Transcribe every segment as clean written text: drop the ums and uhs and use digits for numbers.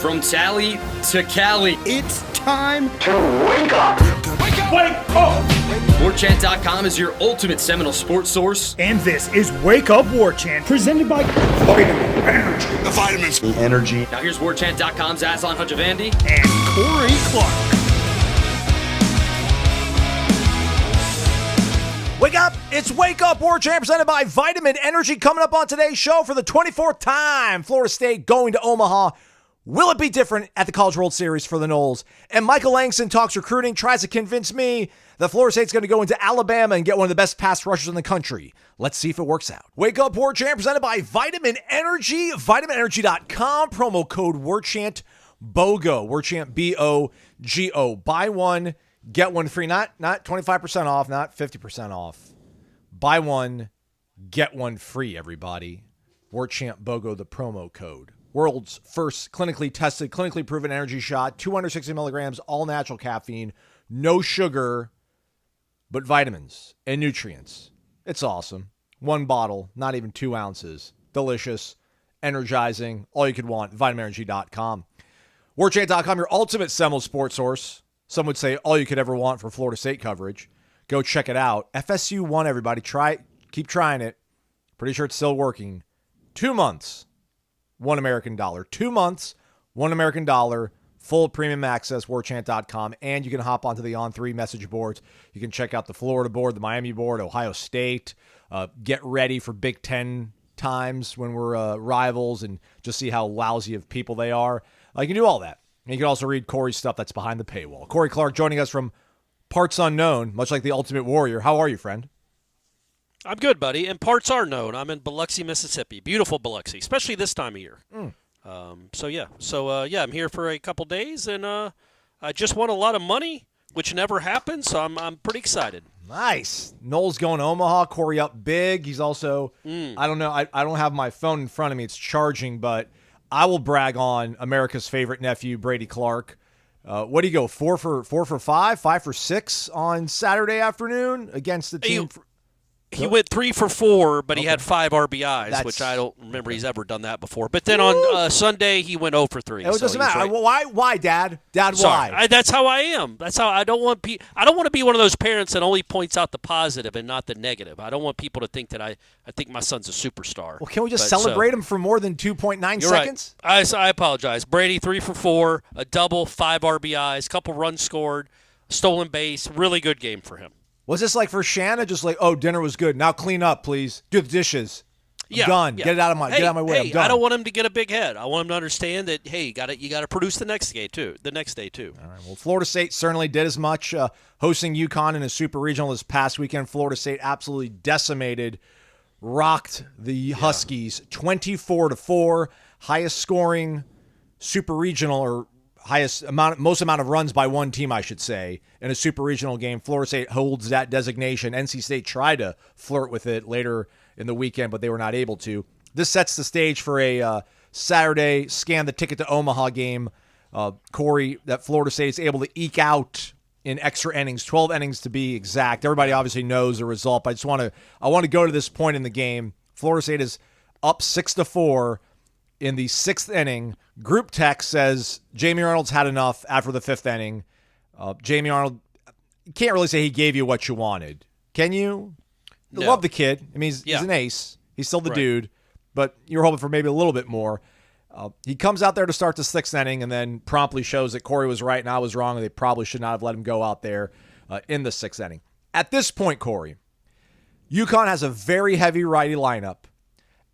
From Tally to Cali, It's time to wake up. Wake up! Wake up! Warchant.com is your ultimate Seminole sports source. And this is Wake Up Warchant, presented by Vitamin Energy. The vitamins. The energy. Now here's Warchant.com's Aslan Hajavandi and Corey Clark. Wake up! It's Wake Up Warchant presented by Vitamin Energy. Coming up on today's show for the 24th time, Florida State going to Omaha. Will it be different at the College World Series for the Noles? And Michael Langston talks recruiting, tries to convince me that Florida State's going to go into Alabama and get one of the best pass rushers in the country. Let's see if it works out. Wake Up Warchant presented by Vitamin Energy. VitaminEnergy.com. Promo code Warchant. BOGO. Warchant, B-O-G-O. Buy one, get one free. Not 25% off, not 50% off. Buy one, get one free, everybody. Warchant, BOGO, the promo code. World's first clinically tested, clinically proven energy shot, 260 milligrams, all natural caffeine, no sugar, but vitamins and nutrients. It's awesome. One bottle, not even 2 ounces. Delicious, energizing, all you could want. VitaminEnergy.com. Warchant.com, your ultimate Seminole sports source. Some would say all you could ever want for Florida State coverage. Go check it out. FSU won, everybody. Keep trying it. Pretty sure it's still working. 2 months. $1 American. 2 months, $1 American. Full premium access, warchant.com. And you can hop onto the On3 message boards. You can check out the Florida board, the Miami board, Ohio State. Get ready for Big Ten times when we're rivals and just see how lousy of people they are. You can do all that. And you can also read Corey's stuff that's behind the paywall. Corey Clark joining us from parts unknown, much like the Ultimate Warrior. How are you, friend? I'm good, buddy, and parts are known. I'm in Biloxi, Mississippi. Beautiful Biloxi, especially this time of year. I'm here for a couple days, and I just won a lot of money, which never happens, so I'm pretty excited. Nice. Noles going to Omaha. Corey up big. He's also, I don't know, I don't have my phone in front of me. It's charging, but I will brag on America's favorite nephew, Brady Clark. What do you go, 4 for 5, 5 for 6 on Saturday afternoon against the team? He went 3 for 4, but he had 5 RBIs, which I don't remember he's ever done that before. But then on Sunday, he went 0 for 3. It doesn't matter. Right. Why, Dad? Dad, Sorry. why? That's how I am. That's how I don't want I don't want to be one of those parents that only points out the positive and not the negative. I don't want people to think that I think my son's a superstar. Well, can we just celebrate him for more than 2.9 seconds? Right. I apologize. Brady 3 for 4, a double, 5 RBIs, couple runs scored, stolen base. Really good game for him. Was this like for Shanna? Just like, oh, dinner was good. Now clean up, please. Do the dishes. I'm done. Yeah. Get out of my way. I'm done. I don't want him to get a big head. I want him to understand that, hey, you got to produce the next day too. All right. Well, Florida State certainly did as much. Hosting UConn in a super regional this past weekend, Florida State absolutely decimated, rocked the Huskies 24-4, highest scoring super regional or most amount of runs by one team, I should say, in a super regional game. Florida State holds that designation. NC State tried to flirt with it later in the weekend, but they were not able to. This sets the stage for a Saturday scan the ticket to Omaha game. Corey, that Florida State is able to eke out in extra innings, 12 innings to be exact. Everybody obviously knows the result, but I want to go to this point in the game. Florida State is up 6-4 in the 6th inning. Group text says Jamie Arnold's had enough after the 5th inning. Jamie Arnold, you can't really say he gave you what you wanted. Can you? No. Love the kid. I mean, he's an ace. He's still the dude, but you're hoping for maybe a little bit more. He comes out there to start the 6th inning and then promptly shows that Corey was right and I was wrong, and they probably should not have let him go out there in the 6th inning. At this point, Corey, UConn has a very heavy righty lineup,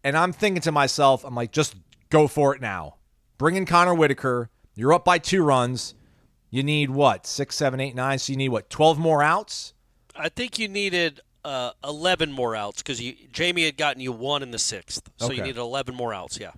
and I'm thinking to myself, I'm like, just go for it now. Bring in Connor Whitaker. You're up by 2 runs. You need what? 6, 7, 8, 9. So you need what? 12 more outs? I think you needed 11 more outs because Jamie had gotten you 1 in the 6th. So you needed 11 more outs, yeah.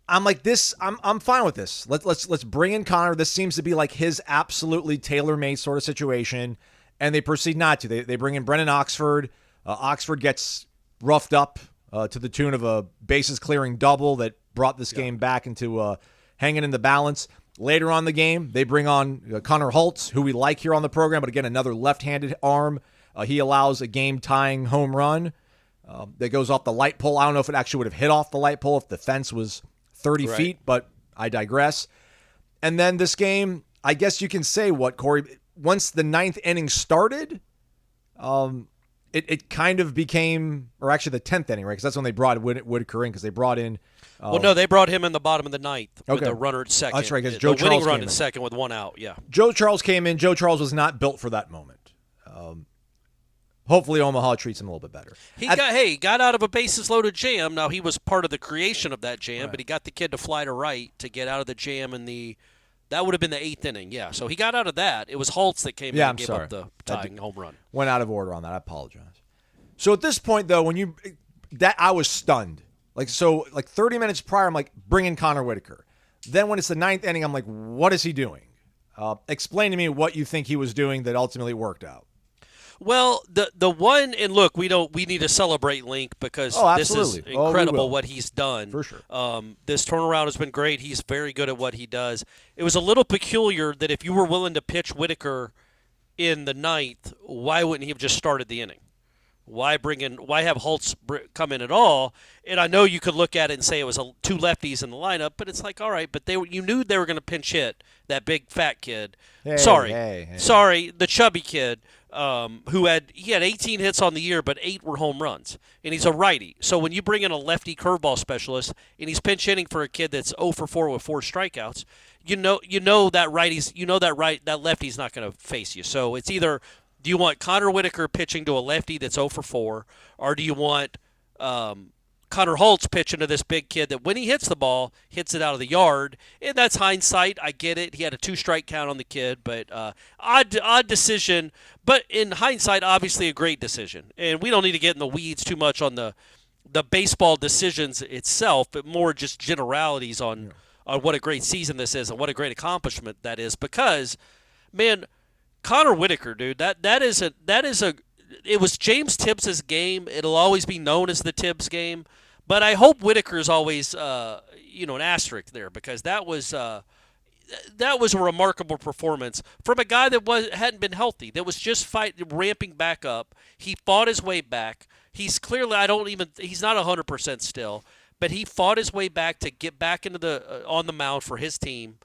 I'm like this. I'm fine with this. Let's bring in Connor. This seems to be like his absolutely tailor-made sort of situation, and they proceed not to. They bring in Brennan Oxford. Oxford gets roughed up to the tune of a bases-clearing double that brought this game back into hanging in the balance. Later on in the game, they bring on Connor Holtz, who we like here on the program, but again, another left-handed arm. He allows a game-tying home run that goes off the light pole. I don't know if it actually would have hit off the light pole if the fence was 30 feet, but I digress. And then this game, I guess you can say what, Corey, once the ninth inning started, it kind of became, or actually the 10th inning, right? Because that's when they brought Whitaker in, because they brought in. Well, no, they brought him in the bottom of the ninth with the runner at second. That's right, because Joe Joe Charles winning run came at in. second with one out, yeah. Joe Charles came in. Joe Charles was not built for that moment. Hopefully Omaha treats him a little bit better. He got out of a bases-loaded jam. Now, he was part of the creation of that jam, but he got the kid to fly to right to get out of the jam in that would have been the 8th inning, yeah. So he got out of that. It was Holtz that came in and gave up the tying home run. Went out of order on that. I apologize. So at this point, though, I was stunned. Like 30 minutes prior, I'm like, bring in Connor Whitaker. Then when it's the 9th inning, I'm like, what is he doing? Explain to me what you think he was doing that ultimately worked out. Well, the one, and look, we need to celebrate Link because this is incredible what he's done. For sure. This turnaround has been great. He's very good at what he does. It was a little peculiar that if you were willing to pitch Whitaker in the 9th, why wouldn't he have just started the inning? Why have Holtz come in at all? And I know you could look at it and say it was two lefties in the lineup, but it's like, all right, but you knew they were going to pinch hit that big fat kid. Sorry, the chubby kid who had 18 hits on the year, but 8 were home runs, and he's a righty. So when you bring in a lefty curveball specialist and he's pinch hitting for a kid that's 0 for 4 with 4 strikeouts, you know that that lefty's not going to face you. So it's either. Do you want Connor Whitaker pitching to a lefty that's 0 for 4, or do you want Connor Holtz pitching to this big kid that when he hits the ball, hits it out of the yard? And that's hindsight. I get it. He had a 2-strike count on the kid, but odd decision. But in hindsight, obviously a great decision. And we don't need to get in the weeds too much on the baseball decisions itself, but more just generalities on what a great season this is and what a great accomplishment that is. Because, man, Connor Whitaker, dude, it was James Tibbs's game. It'll always be known as the Tibbs game, but I hope Whitaker's always an asterisk there, because that was a remarkable performance from a guy that hadn't been healthy, that was just ramping back up. He fought his way back. He's clearly he's not 100% still, but he fought his way back to get back into on the mound for his team.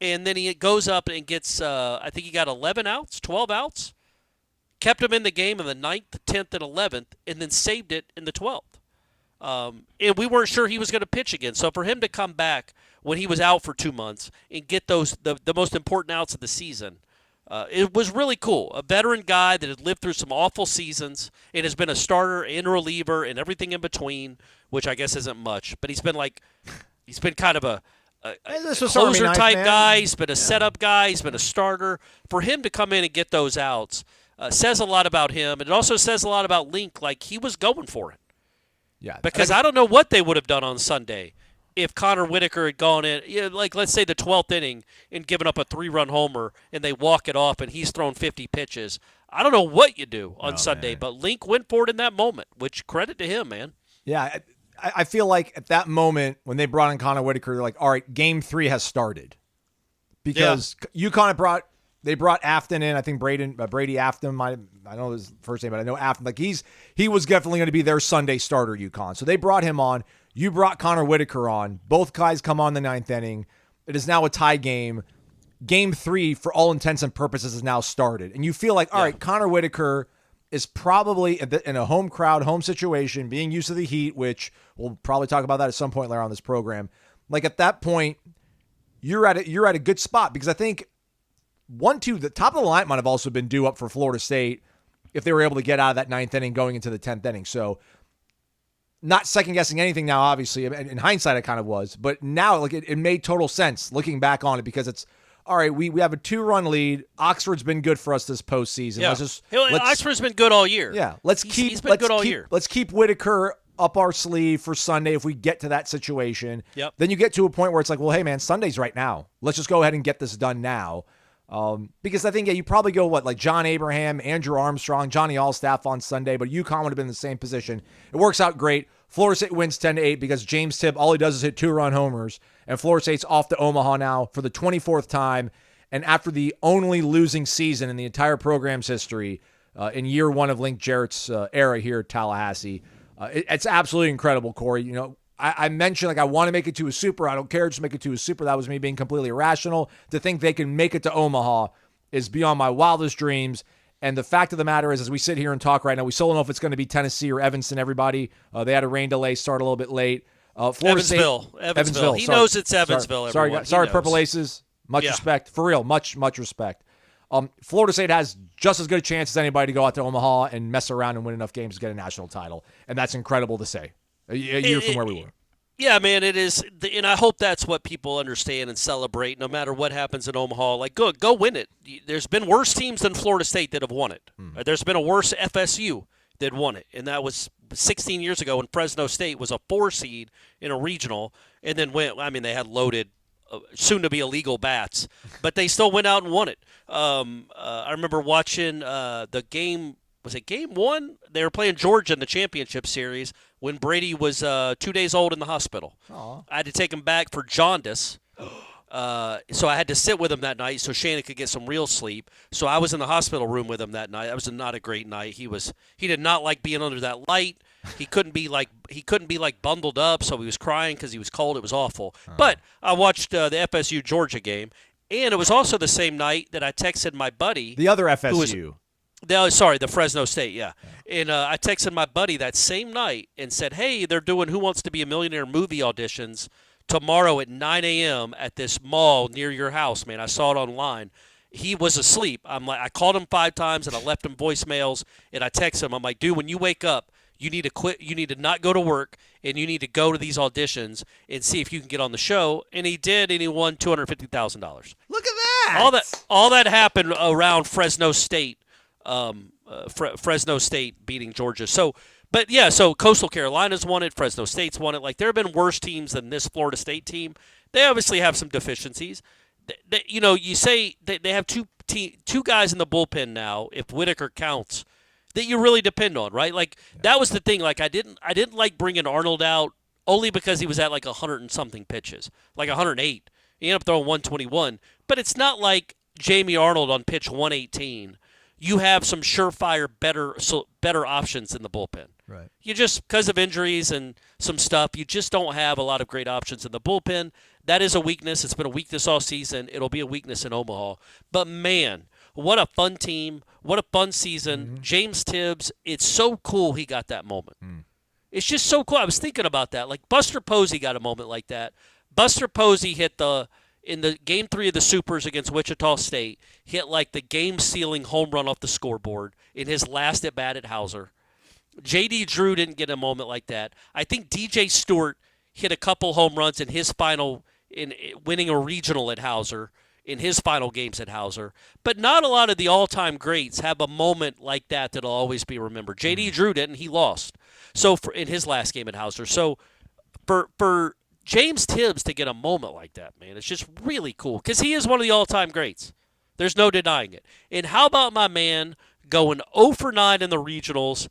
And then he goes up and gets, I think he got 11 outs, 12 outs, kept him in the game in the 9th, 10th, and 11th, and then saved it in the 12th. And we weren't sure he was going to pitch again. So for him to come back when he was out for 2 months and get the most important outs of the season, it was really cool. A veteran guy that had lived through some awful seasons and has been a starter and reliever and everything in between, which I guess isn't much. But he's been kind of a closer type guy. He's been a setup guy. He's been a starter. For him to come in and get those outs says a lot about him. And it also says a lot about Link. Like, he was going for it. Yeah. Because I don't know what they would have done on Sunday if Connor Whitaker had gone in, like, let's say the 12th inning and given up a 3-run homer and they walk it off and he's thrown 50 pitches. I don't know what you do on Sunday, but Link went for it in that moment, which credit to him, man. Yeah. I feel like at that moment when they brought in Connor Whitaker, they're like, all right, game 3 has started. Because UConn they brought Afton in. I think Brady Afton, I don't know his first name, but I know Afton. Like, he was definitely going to be their Sunday starter, UConn. So they brought him on. You brought Connor Whitaker on. Both guys come on the 9th inning. It is now a tie game. Game 3, for all intents and purposes, is now started. And you feel like, all right, Connor Whitaker is probably in a home crowd, home situation, being used to the heat, which we'll probably talk about that at some point later on this program. Like, at that point, you're at a good spot, because I think the top of the line might have also been due up for Florida State if they were able to get out of that 9th inning going into the 10th inning. So not second guessing anything now, obviously. In hindsight, it kind of was, but now like it made total sense looking back on it, because it's all right. We have a 2-run lead. Oxford's been good for us this postseason. Yeah. Oxford's been good all year. Yeah. He's been good all year. Let's keep Whitaker up our sleeve for Sunday if we get to that situation. Yep. Then you get to a point where it's like, well, hey man, Sunday's right now. Let's just go ahead and get this done now. Because I think you probably go like John Abraham, Andrew Armstrong, Johnny Allstaff on Sunday, but UConn would have been in the same position. It works out great. Florida State wins 10-8 because James Tibb, all he does is hit 2-run homers, and Florida State's off to Omaha now for the 24th time, and after the only losing season in the entire program's history in year 1 of Link Jarrett's era here at Tallahassee. It's absolutely incredible, Corey. I mentioned, like, I want to make it to a super. I don't care. Just make it to a super. That was me being completely irrational. To think they can make it to Omaha is beyond my wildest dreams. And the fact of the matter is, as we sit here and talk right now, we still don't know if it's going to be Tennessee or Evanston, everybody. They had a rain delay, start a little bit late. Florida Evansville. State, Evansville. He knows it's Evansville, everyone. Sorry, Purple Aces. Much respect. For real, much respect. Florida State has just as good a chance as anybody to go out to Omaha and mess around and win enough games to get a national title. And that's incredible to say. A year from where we were. Yeah, man, it is. And I hope that's what people understand and celebrate no matter what happens in Omaha. Like, go win it. There's been worse teams than Florida State that have won it. There's been a worse FSU that won it. And that was 16 years ago when Fresno State was a 4 seed in a regional and then they had loaded, soon-to-be illegal bats, but they still went out and won it. I remember watching the game. Was it game 1? They were playing Georgia in the championship series when Brady was 2 days old in the hospital. Aww. I had to take him back for jaundice. So I had to sit with him that night so Shannon could get some real sleep. So I was in the hospital room with him that night. That was not a great night. He did not like being under that light. He couldn't be like bundled up, so he was crying because he was cold. It was awful. But I watched the FSU Georgia game, and it was also the same night that I texted my buddy. The other FSU. The Fresno State, yeah. And I texted my buddy that same night and said, hey, they're doing Who Wants to Be a Millionaire movie auditions tomorrow at 9 a.m. at this mall near your house, man. I saw it online. He was asleep. I called him 5 times, and I left him voicemails, and I texted him. I'm like, dude, when you wake up, you need to quit. You need to not go to work, and you need to go to these auditions and see if you can get on the show. And he did, and he won $250,000. Look at that. All that happened around Fresno State. Fresno State beating Georgia. So Coastal Carolina's won it. Fresno State's won it. Like, there have been worse teams than this Florida State team. They obviously have some deficiencies. You say they have two guys in the bullpen now, if Whitaker counts, that you really depend on, right? Like, that was the thing. Like, I didn't like bringing Arnold out only because he was at like 100 and something pitches, like 108. He ended up throwing 121. But it's not like Jamie Arnold on pitch 118. You have some surefire, better options in the bullpen. Right. You just, because of injuries and some stuff, you just don't have a lot of great options in the bullpen. That is a weakness. It's been a weakness all season. It'll be a weakness in Omaha. But, man, what a fun team. What a fun season. Mm-hmm. James Tibbs, it's so cool he got that moment. It's just so cool. I was thinking about that. Like, Buster Posey got a moment like that. Buster Posey hit in the Game 3 of the Supers against Wichita State, hit like the game-sealing home run off the scoreboard in his last at-bat at Hauser. J.D. Drew didn't get a moment like that. I think D.J. Stewart hit a couple home runs in his in winning a regional at Hauser, in his final games at Hauser. But not a lot of the all-time greats have a moment like that that'll always be remembered. J.D. Drew didn't. He lost in his last game at Hauser. So for James Tibbs to get a moment like that, man, it's just really cool because he is one of the all-time greats. There's no denying it. And how about my man going 0 for 9 in the regionals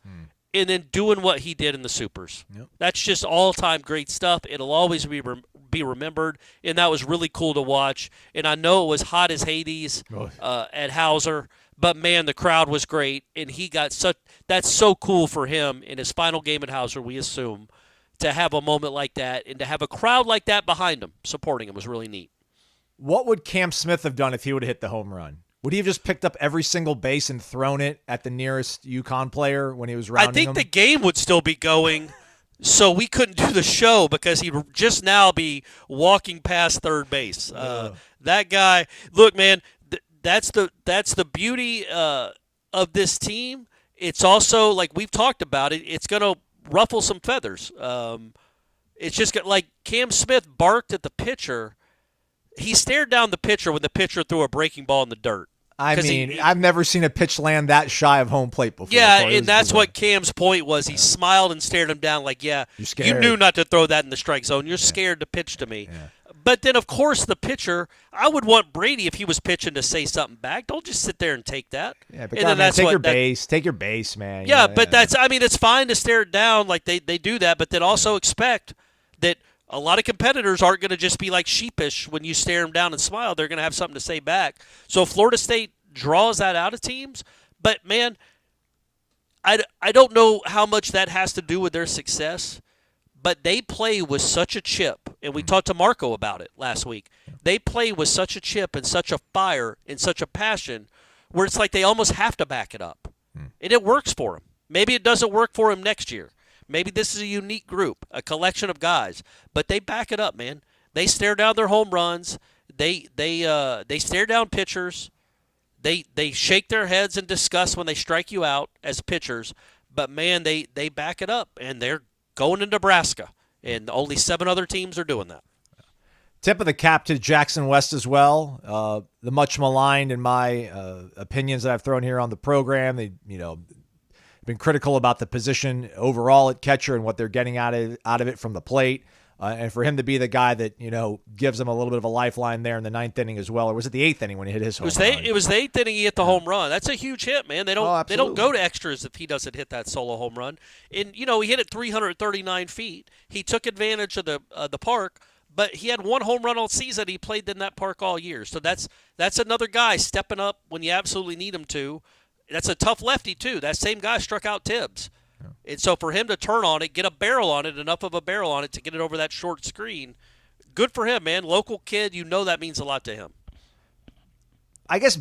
and then doing what he did in the Supers? Yep. That's just all-time great stuff. It'll always be remembered, and that was really cool to watch. And I know it was hot as Hades at Hauser, but, man, the crowd was great, and he got that's so cool for him in his final game at Hauser, we assume, to have a moment like that and to have a crowd like that behind him supporting him was really neat. What would Cam Smith have done if he would have hit the home run? Would he have just picked up every single base and thrown it at the nearest UConn player when he was rounding I think him? the game would still be going, so we couldn't do the show because he'd just now be walking past third base. That guy, look, man, that's the beauty of this team. It's also, like we've talked about it, it's going to ruffle some feathers. It's just like Cam Smith barked at the pitcher. He stared down the pitcher when the pitcher threw a breaking ball in the dirt. I mean, I've never seen a pitch land that shy of home plate before. Yeah, and that's what Cam's point was. He smiled and stared him down like, yeah, you knew not to throw that in the strike zone. You're scared to pitch to me. Yeah. But then, of course, the pitcher, I would want Brady, if he was pitching, to say something back. Don't just sit there and take that. Yeah, but God, man, take your base, man. Yeah, but it's fine to stare it down like they do that, but then also expect that a lot of competitors aren't going to just be like sheepish when you stare them down and smile. They're going to have something to say back. So Florida State draws that out of teams. But, man, I don't know how much that has to do with their success. but they play with such a chip, and we talked to Marco about it last week. They play with such a chip and such a fire and such a passion where it's like they almost have to back it up. And it works for them. Maybe it doesn't work for them next year. Maybe this is a unique group, a collection of guys, but they back it up, man. They stare down their home runs. They stare down pitchers. They shake their heads in disgust when they strike you out as pitchers. But, man, they back it up, and they're going to Nebraska, and only 7 other teams are doing that. Tip of the cap to Jackson West as well. The much maligned, in my opinions that I've thrown here on the program. They, been critical about the position overall at catcher and what they're getting out of it from the plate. And for him to be the guy that, gives them a little bit of a lifeline there in the 9th inning as well. Or was it the 8th inning when he hit his home run? It was the 8th inning he hit the home run. That's a huge hit, man. They don't go to extras if he doesn't hit that solo home run. And, he hit it 339 feet. He took advantage of the park, but he had 1 home run all season. He played in that park all year. So that's another guy stepping up when you absolutely need him to. That's a tough lefty, too. That same guy struck out Tibbs. And so for him to turn on it, get a barrel on it, enough of a barrel on it to get it over that short screen, good for him, man. Local kid, that means a lot to him. I guess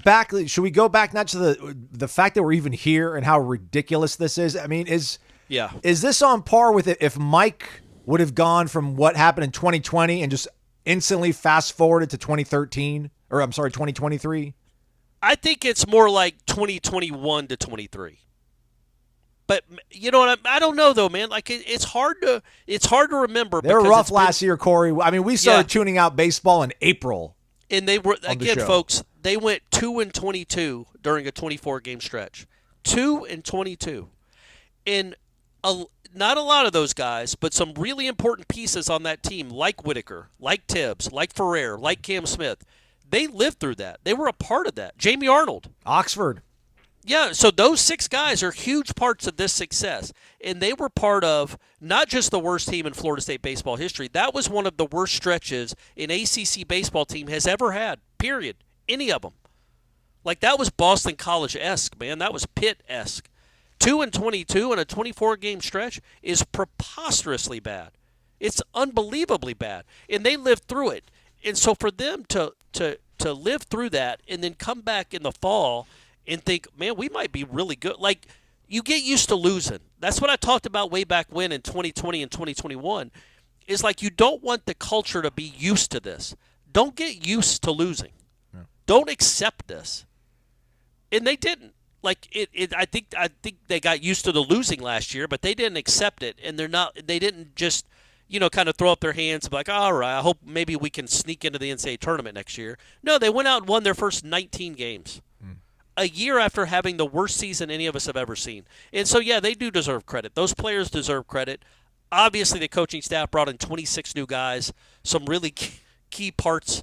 should we go back not to the fact that we're even here and how ridiculous this is? I mean, is this on par with it if Mike would have gone from what happened in 2020 and just instantly fast forwarded to 2023? I think it's more like 2021 to 23. But you know what? I don't know though, man. Like it's hard to remember. They were rough last year, Corey. I mean, we started tuning out baseball in April, and they were again, folks. They went 2-22 during a 24-game stretch. 2-22, and not a lot of those guys, but some really important pieces on that team, like Whitaker, like Tibbs, like Ferrer, like Cam Smith. They lived through that. They were a part of that. Jamie Arnold, Oxford. Yeah, so those 6 guys are huge parts of this success, and they were part of not just the worst team in Florida State baseball history. That was one of the worst stretches an ACC baseball team has ever had, period, any of them. Like, that was Boston College-esque, man. That was Pitt-esque. 2-22 in a 24-game stretch is preposterously bad. It's unbelievably bad, and they lived through it. And so for them to live through that and then come back in the fall and think, man, we might be really good. Like, you get used to losing. That's what I talked about way back when in 2020 and 2021. Is like you don't want the culture to be used to this. Don't get used to losing. Yeah. Don't accept this. And they didn't. Like I think they got used to the losing last year, but they didn't accept it, and they didn't just kind of throw up their hands and be like, all right, I hope maybe we can sneak into the NCAA tournament next year. No, they went out and won their first 19 games. A year after having the worst season any of us have ever seen. And so, yeah, they do deserve credit. Those players deserve credit. Obviously, the coaching staff brought in 26 new guys, some really key parts,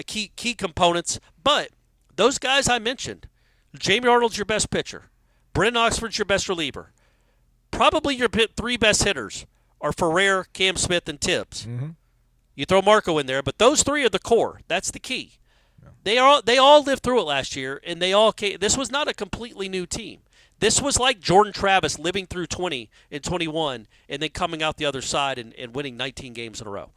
key components. But those guys I mentioned, Jamie Arnold's your best pitcher. Brennan Oxford's your best reliever. Probably your 3 best hitters are Ferrer, Cam Smith, and Tibbs. Mm-hmm. You throw Marco in there, but those 3 are the core. That's the key. They all lived through it last year, and they all came. This was not a completely new team. This was like Jordan Travis living through 20 and 21 and then coming out the other side and winning 19 games in a row.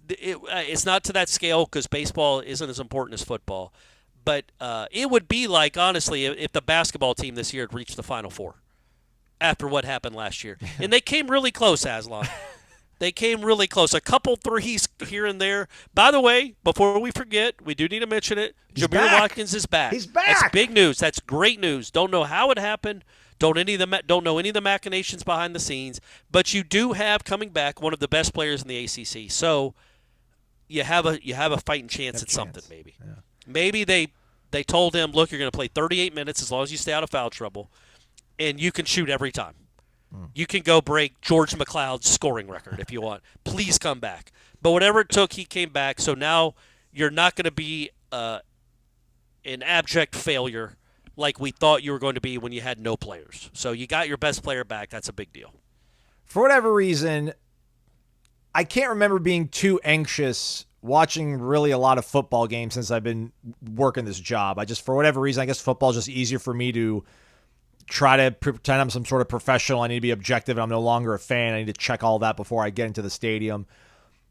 It's not to that scale because baseball isn't as important as football. But it would be like, honestly, if the basketball team this year had reached the Final Four after what happened last year. And they came really close, Aslan. They came really close. A couple threes here and there. By the way, before we forget, we do need to mention it. Jameer Watkins is back. He's back. That's big news. That's great news. Don't know how it happened. Don't know any of the machinations behind the scenes. But you do have coming back one of the best players in the ACC. So you have a fighting chance at something maybe. Yeah. Maybe they told him, look, you're going to play 38 minutes as long as you stay out of foul trouble, and you can shoot every time. You can go break George McLeod's scoring record if you want. Please come back. But whatever it took, he came back. So now you're not going to be an abject failure like we thought you were going to be when you had no players. So you got your best player back. That's a big deal. For whatever reason, I can't remember being too anxious watching really a lot of football games since I've been working this job. For whatever reason, I guess football is just easier for me to try to pretend I'm some sort of professional. I need to be objective, and I'm no longer a fan. I need to check all that before I get into the stadium.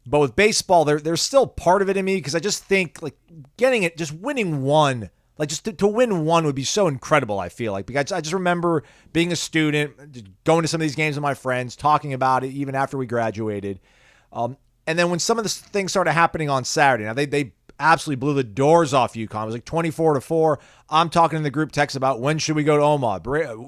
But with baseball, there's still part of it in me because I just think like getting it, just winning one, like just to win one would be so incredible. I feel like because I just remember being a student, just going to some of these games with my friends, talking about it even after we graduated. And then when some of the things started happening on Saturday, now they absolutely blew the doors off UConn. It was like 24-4. I'm talking in the group text about when should we go to Omaha.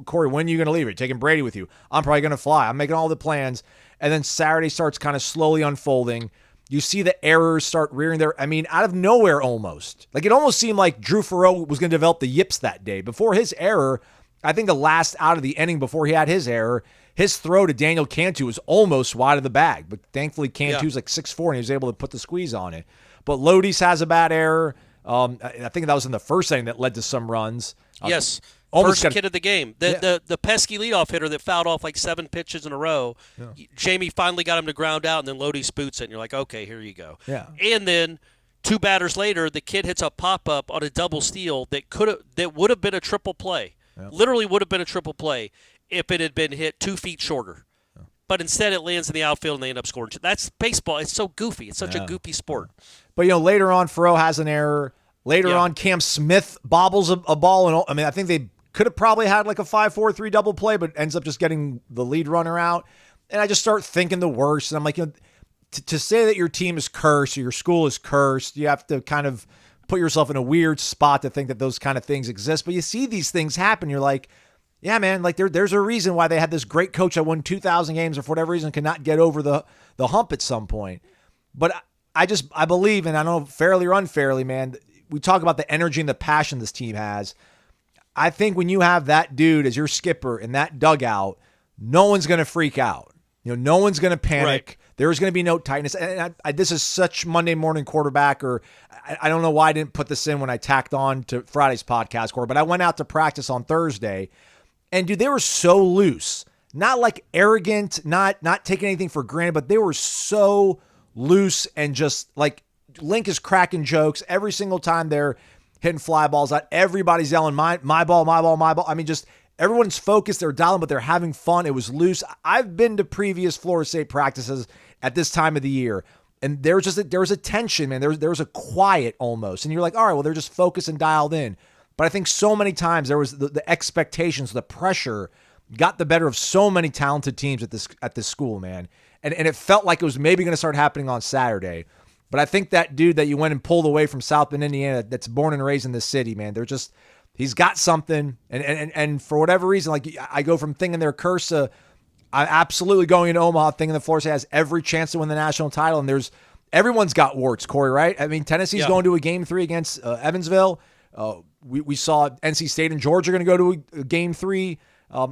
Corey, when are you going to leave? Are you taking Brady with you? I'm probably going to fly. I'm making all the plans. And then Saturday starts kind of slowly unfolding. You see the errors start rearing out of nowhere almost. Like it almost seemed like Drew Farrell was going to develop the yips that day. Before his error, I think the last out of the inning before he had his error, his throw to Daniel Cantu was almost wide of the bag. But thankfully Cantu's like 6'4", and he was able to put the squeeze on it. But Lodi's has a bad error. I think that was in the first inning that led to some runs. Yes. First kid of the game. The pesky leadoff hitter that fouled off like 7 pitches in a row. Yeah. Jamie finally got him to ground out, and then Lodi spoots it, and you're like, okay, here you go. Yeah. And then 2 batters later, the kid hits a pop-up on a double steal that would have been a triple play. Yeah. Literally would have been a triple play if it had been hit 2 feet shorter. Yeah. But instead it lands in the outfield, and they end up scoring. That's baseball. It's so goofy. It's such a goofy sport. But, later on, Farrell has an error. Later on, Cam Smith bobbles a ball. And I think they could have probably had like a 5-4-3 double play, but ends up just getting the lead runner out. And I just start thinking the worst. And I'm like, to say that your team is cursed or your school is cursed, you have to kind of put yourself in a weird spot to think that those kind of things exist. But you see these things happen. You're like, yeah, man, like there's a reason why they had this great coach that won 2,000 games or for whatever reason could not get over the hump at some point. But I believe, and I don't know, fairly or unfairly, man, we talk about the energy and the passion this team has. I think when you have that dude as your skipper in that dugout, no one's going to freak out. No one's going to panic. Right. There's going to be no tightness. And this is such Monday morning quarterback, or I don't know why I didn't put this in when I tacked on to Friday's podcast, Corey, but I went out to practice on Thursday, and dude, they were so loose. Not like arrogant, not taking anything for granted, but they were so loose and just like Link is cracking jokes every single time they're hitting fly balls out. Everybody's yelling, my ball, my ball, my ball. I mean, just everyone's focused. They're dialing, but they're having fun. It was loose. I've been to previous Florida State practices at this time of the year, and there was a tension, man. There was a quiet almost. And you're like, all right, well, they're just focused and dialed in. But I think so many times there was the expectations, the pressure got the better of so many talented teams at this school, man. And it felt like it was maybe going to start happening on Saturday. But I think that dude that you went and pulled away from South Bend, Indiana, that's born and raised in this city, man, he's got something. And for whatever reason, like I go from thinking they're cursed to I'm absolutely going into Omaha thinking that Florida State has every chance to win the national title. And everyone's got warts, Corey, right? I mean, Tennessee's going to a Game 3 against Evansville. We saw NC State and Georgia going to go to a Game 3.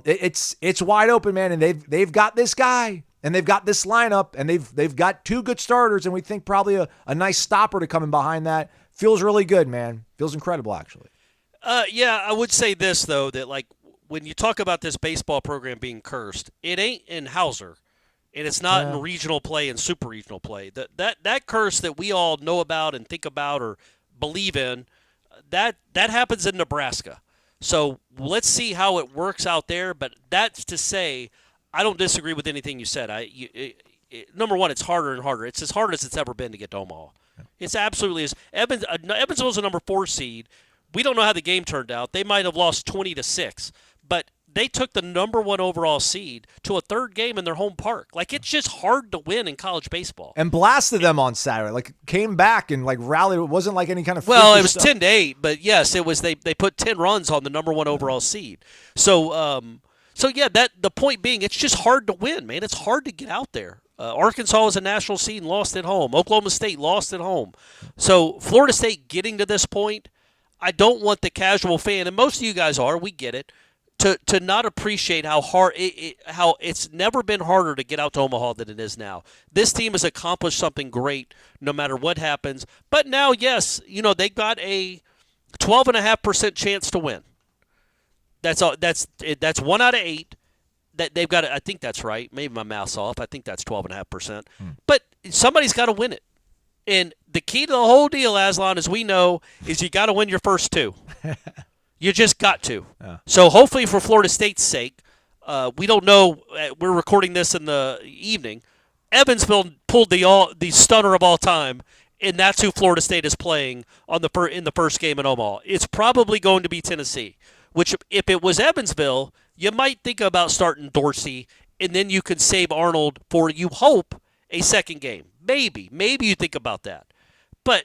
It's wide open, man, and they've got this guy. And they've got this lineup, and they've got 2 good starters, and we think probably a nice stopper to come in behind that. Feels really good, man. Feels incredible, actually. Yeah, I would say this, though, that like when you talk about this baseball program being cursed, it ain't in Hauser, and it's not in regional play and super regional play. That curse that we all know about and think about or believe in, that happens in Nebraska. So let's see how it works out there, but that's to say – I don't disagree with anything you said. Number one, it's harder and harder. It's as hard as it's ever been to get to Omaha. It's absolutely is. Evansville's a number 4 seed. We don't know how the game turned out. They might have lost 20-6, but they took the number 1 overall seed to a 3rd game in their home park. Like, it's just hard to win in college baseball. And blasted them on Saturday. Like, came back and like rallied. It wasn't like any kind of. Well, it was 10-8, but yes, it was. They put 10 runs on the number 1 overall seed. So yeah, the point being, it's just hard to win, man. It's hard to get out there. Arkansas was a national seed and lost at home. Oklahoma State lost at home. So Florida State getting to this point, I don't want the casual fan, and most of you guys are, we get it, to not appreciate how hard how it's never been harder to get out to Omaha than it is now. This team has accomplished something great no matter what happens. But now, yes, they got a 12.5% chance to win. That's 1 out of 8 that they've got. I think that's right. Maybe my math's off. I think that's 12.5%. But somebody's got to win it. And the key to the whole deal, Aslan, as we know, is you got to win your first 2. You just got to. Yeah. So hopefully for Florida State's sake, we don't know. We're recording this in the evening. Evansville pulled the stunner of all time, and that's who Florida State is playing in the first game in Omaha. It's probably going to be Tennessee, which if it was Evansville, you might think about starting Dorsey, and then you could save Arnold for, you hope, a second game. Maybe you think about that. But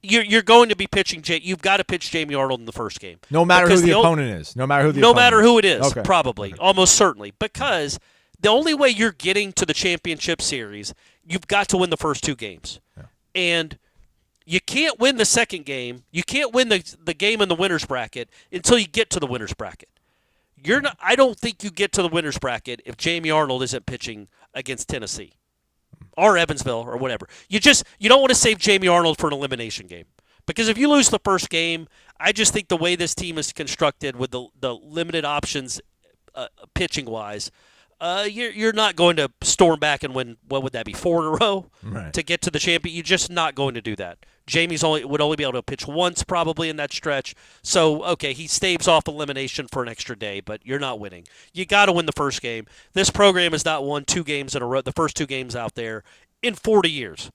you're going to be pitching. You've got to pitch Jamie Arnold in the first game. No matter who the opponent is. No matter who it is. Okay. Probably. Almost certainly. Because the only way you're getting to the championship series, you've got to win the first two games. Yeah. And you can't win the second game. You can't win the game in the winner's bracket until you get to the winner's bracket. I don't think you get to the winner's bracket if Jamie Arnold isn't pitching against Tennessee or Evansville or whatever. You don't want to save Jamie Arnold for an elimination game. Because if you lose the first game, I just think the way this team is constructed with the limited options pitching-wise, you're not going to storm back and win, what would that be, 4 in a row to get to the champion? You're just not going to do that. Jamie's would only be able to pitch once probably in that stretch. So, okay, he staves off elimination for an extra day, but you're not winning. You got to win the first game. This program has not won 2 games in a row, the first 2 games out there, in 40 years.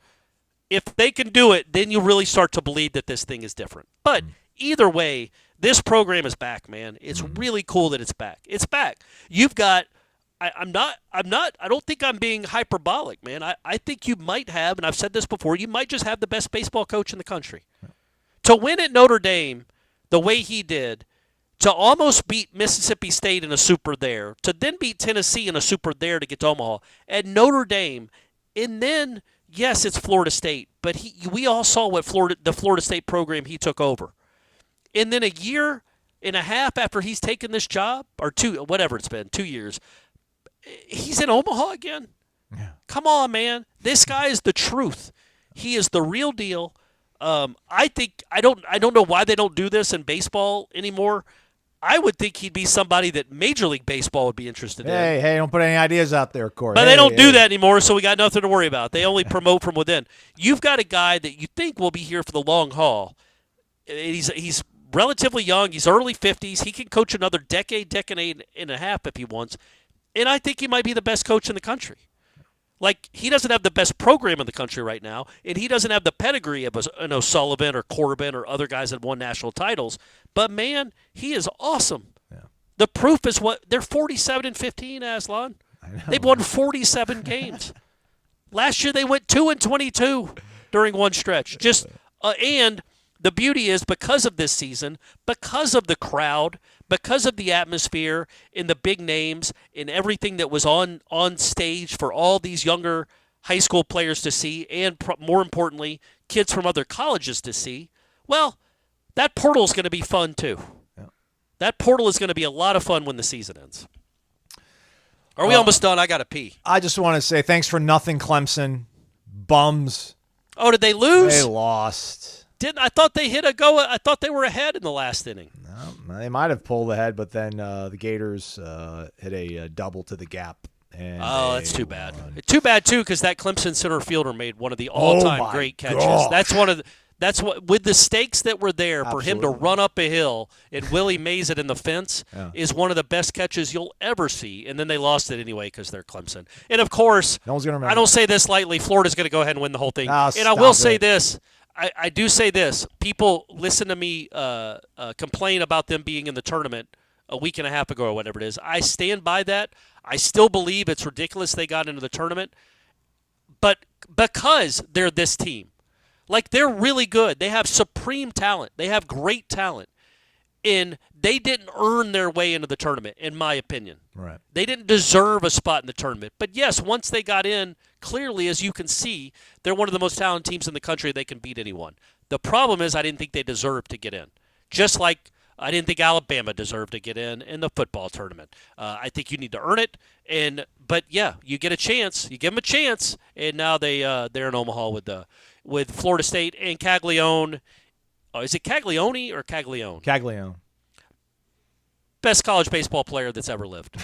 If they can do it, then you really start to believe that this thing is different. But either way, this program is back, man. It's really cool that it's back. It's back. You've got I don't think I'm being hyperbolic, man. I think you might have, and I've said this before, you might just have the best baseball coach in the country. To win at Notre Dame the way he did, to almost beat Mississippi State in a super there, to then beat Tennessee in a super there to get to Omaha, at Notre Dame, and then, yes, it's Florida State, but we all saw what the Florida State program he took over. And then a year and a half after he's taken this job, or 2, whatever it's been, 2 years, he's in Omaha again. Yeah. Come on, man. This guy is the truth. He is the real deal. I don't know why they don't do this in baseball anymore. I would think he'd be somebody that Major League Baseball would be interested in. Hey, don't put any ideas out there, Corey. But they don't do that anymore, so we got nothing to worry about. They only promote from within. You've got a guy that you think will be here for the long haul. He's relatively young. He's early 50s. He can coach another decade and a half if he wants. And I think he might be the best coach in the country. Like, he doesn't have the best program in the country right now, and he doesn't have the pedigree of an O'Sullivan or Corbin or other guys that won national titles. But, man, he is awesome. Yeah. The proof is they're 47-15, Aslan. They've won 47 games. Last year they went 2-22 during one stretch. And the beauty is, because of this season, because of the crowd, because of the atmosphere and the big names and everything that was on stage for all these younger high school players to see, and more importantly, kids from other colleges to see, well, that portal is going to be fun too. Yeah. That portal is going to be a lot of fun when the season ends. Are we almost done? I got to pee. I just want to say thanks for nothing, Clemson. Bums. Oh, did they lose? They lost. I thought they hit a go. I thought they were ahead in the last inning. No, they might have pulled ahead, but then the Gators hit a double to the gap. And that's too bad. Too bad too, because that Clemson center fielder made one of the all-time great catches. Gosh. That's what with the stakes that were there for him to run up a hill and Willie maze it in the fence is one of the best catches you'll ever see. And then they lost it anyway because they're Clemson. And of course, no one's gonna remember. I don't say this lightly. Florida's going to go ahead and win the whole thing. And I will say this. I do say this. People listen to me complain about them being in the tournament a week and a half ago or whatever it is. I stand by that. I still believe it's ridiculous they got into the tournament. But because they're this team. Like, they're really good. They have supreme talent. They have great talent. And they didn't earn their way into the tournament, in my opinion. Right. They didn't deserve a spot in the tournament. But, yes, once they got in, clearly, as you can see, they're one of the most talented teams in the country. They can beat anyone. The problem is I didn't think they deserved to get in. Just like I didn't think Alabama deserved to get in the football tournament. I think you need to earn it. But, yeah, you get a chance. You give them a chance. And now they're in Omaha with Florida State and Caglione. Oh, is it Caglione or Caglione? Caglione. Best college baseball player that's ever lived.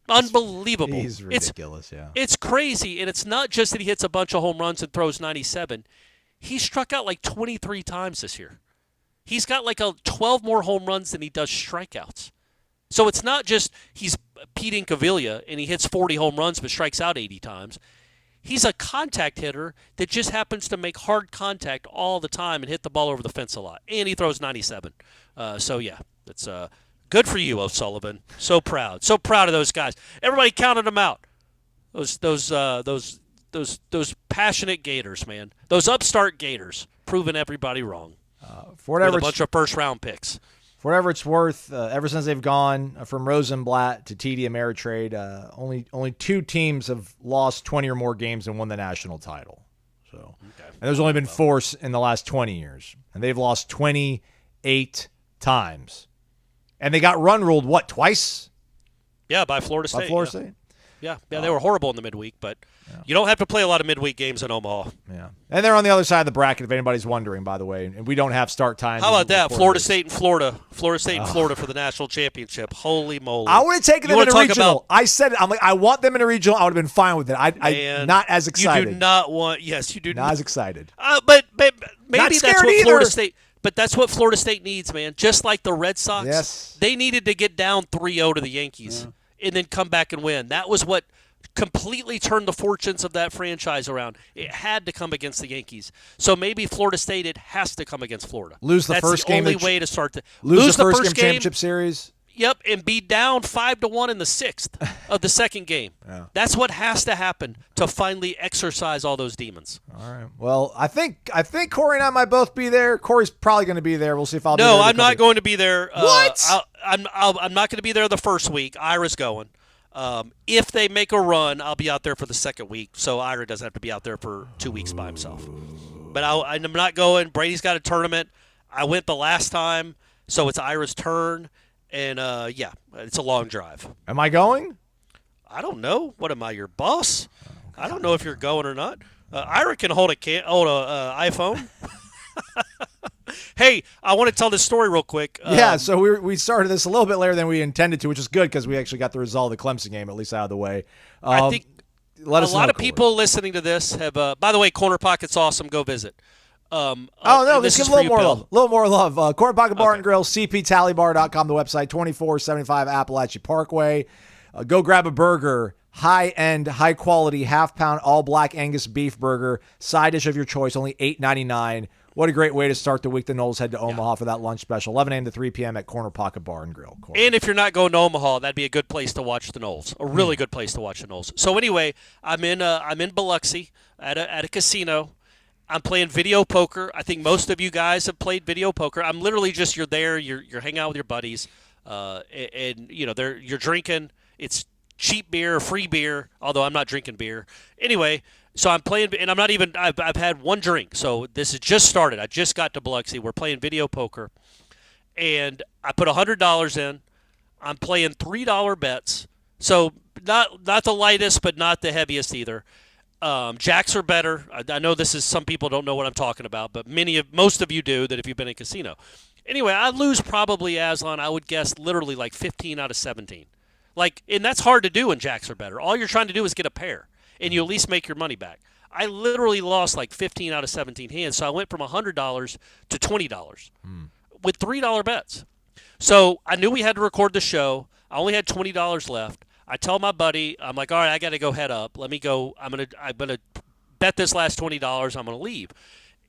Unbelievable. He's ridiculous, It's crazy, and it's not just that he hits a bunch of home runs and throws 97. He struck out like 23 times this year. he's got like 12 more home runs than he does strikeouts. So it's not just he's Pete Incaviglia and he hits 40 home runs but strikes out 80 times. He's a contact hitter that just happens to make hard contact all the time and hit the ball over the fence a lot. And he throws 97. So, yeah, it's good for you, O'Sullivan. So proud. So proud of those guys. Everybody counted them out. Those passionate Gators, man. Those upstart Gators proving everybody wrong. For whatever with a bunch of first-round picks. For whatever it's worth, ever since they've gone from Rosenblatt to TD Ameritrade, only 2 teams have lost 20 or more games and won the national title. So, and there's only been 4 in the last 20 years, and they've lost 28 times. And they got run ruled twice? Yeah, by Florida State. By Florida State. Yeah, they were horrible in the midweek, but you don't have to play a lot of midweek games in Omaha. Yeah, and they're on the other side of the bracket, if anybody's wondering, by the way. And we don't have start times. How about that? Florida State and Florida for the national championship. Holy moly! I would have taken them in a regional. I said it. I'm like, I want them in a regional. I would have been fine with it. I'm not as excited. You do not want. Yes, you do not as excited. But maybe that's what either. Florida State. But that's what Florida State needs, man. Just like the Red Sox. Yes. They needed to get down 3-0 to the Yankees and then come back and win. That was what completely turned the fortunes of that franchise around. It had to come against the Yankees. So maybe Florida State, it has to come against Florida. Lose the first game. That's the only way to start. Lose the first game championship series. Yep, and be down 5-1 in the 6th of the second game. Yeah. That's what has to happen to finally exercise all those demons. All right. Well, I think Corey and I might both be there. Corey's probably going to be there. We'll see if I'll be there. No, I'm not going to be there. What? I'm not going to be there the first week. Ira's going. If they make a run, I'll be out there for the second week, so Ira doesn't have to be out there for 2 weeks by himself. But I'm not going. Brady's got a tournament. I went the last time, so it's Ira's turn. And, yeah, it's a long drive. Am I going? I don't know. What am I, your boss? I don't know if you're going or not. Ira can hold a iPhone. Hey, I want to tell this story real quick. Yeah, so we started this a little bit later than we intended to, which is good because we actually got the result of the Clemson game at least out of the way. I think a lot of people listening to this have. By the way, Corner Pocket's awesome. Go visit. Let's give a little more love. A little more love. Corn Pocket Bar and Grill, cptallybar.com, the website, 2475 Appalachia Parkway. Go grab a burger. High-end, high-quality, half-pound, all-black Angus beef burger. Side dish of your choice, only $8.99. What a great way to start the week. The Noles head to Omaha for that lunch special, 11 a.m. to 3 p.m. at Corner Pocket Bar and Grill. And if you're not going to Omaha, that'd be a good place to watch the Noles. A really good place to watch the Noles. So anyway, I'm in Biloxi at a casino. I'm playing video poker. I think most of you guys have played video poker. I'm literally just you're there, you're hanging out with your buddies, and you're drinking. It's cheap beer, free beer. Although I'm not drinking beer. Anyway, so I'm playing, and I'm not even. I've had one drink, so this has just started. I just got to Biloxi. We're playing video poker, and I put $100 in. I'm playing $3 bets, so not the lightest, but not the heaviest either. Jacks are better. I know this is some people don't know what I'm talking about, but most of you do that if you've been in a casino. Anyway, I lose probably, Aslan, I would guess literally like 15 out of 17. And that's hard to do when jacks are better. All you're trying to do is get a pair, and you at least make your money back. I literally lost like 15 out of 17 hands, so I went from $100 to $20 with $3 bets. So I knew we had to record the show. I only had $20 left. I tell my buddy, I'm like, all right, I got to go head up. Let me go. I'm gonna bet this last $20. I'm gonna leave.